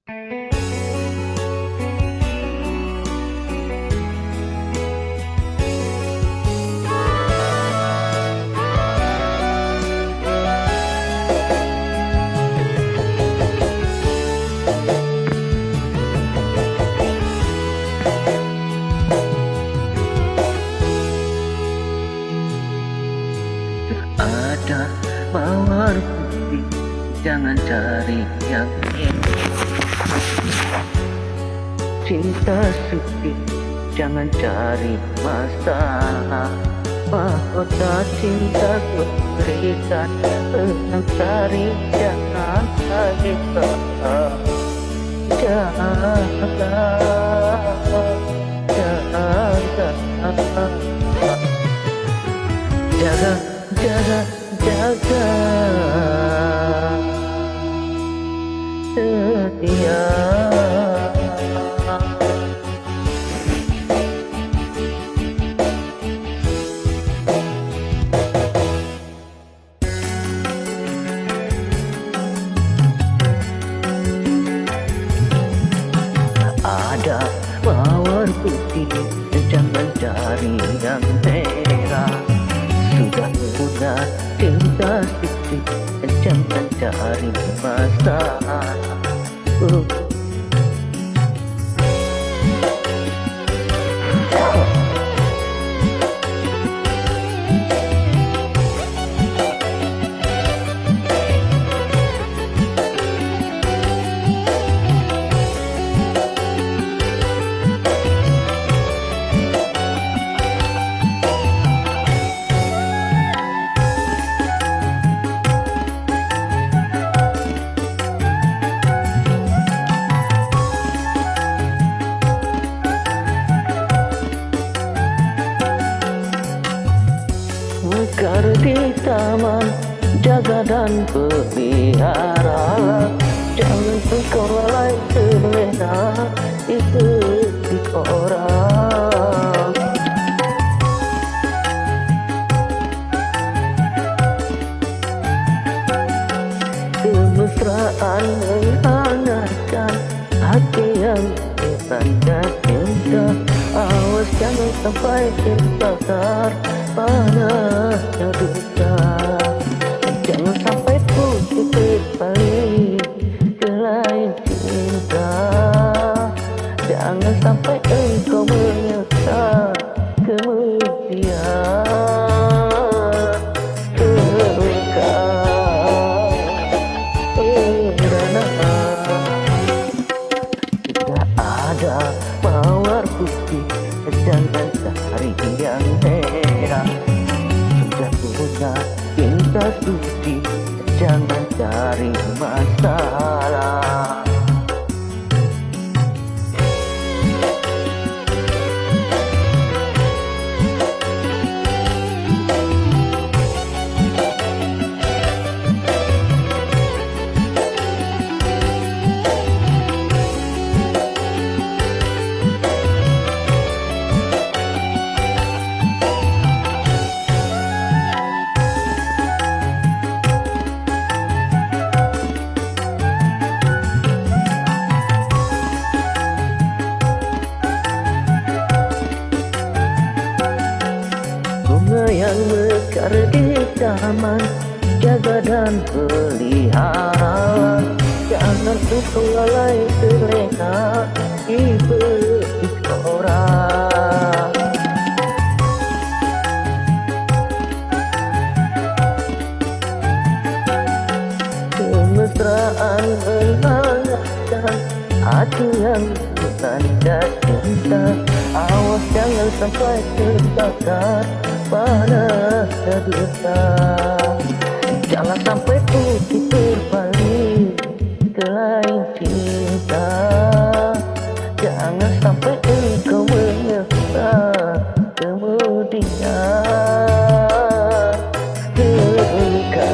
Ada mawar putih, jangan cari yang ini. Cinta suci, jangan cari masalah. Mahkota cinta ku berikan, tenang cari, jangan lagi salah. Jangan, jaga, jaga, jaga setia. Ada mawar putih, jangan cari yang merah. Sudah punya cinta suci, jangan cari masalah. Mekar di taman, jaga dan pelihara. Jangan engkau lalai terlena ikuti orang. Kemesraan menghangatkan hati yang bertanda cinta. Awas jangan sampai terbakar panasnya duka. Jangan sampai putih berbalik ke lain cinta. Jangan sampai engkau menyesal kemudian terluka. Sudah ada mawar putih, jangan cari yang merah. Sudah punya cinta suci, jangan cari masalah. Yang mekar di taman, jaga dan pelihara. Jangan engkau lalai terlena ikuti orang. Kemesraan menghangatkan hati yang bertanda cinta. Awas jangan sampai terbakar panasnya duka. Jangan sampai putih berbalik ke lain cinta. Jangan sampai engkau menyesal kemudian terluka.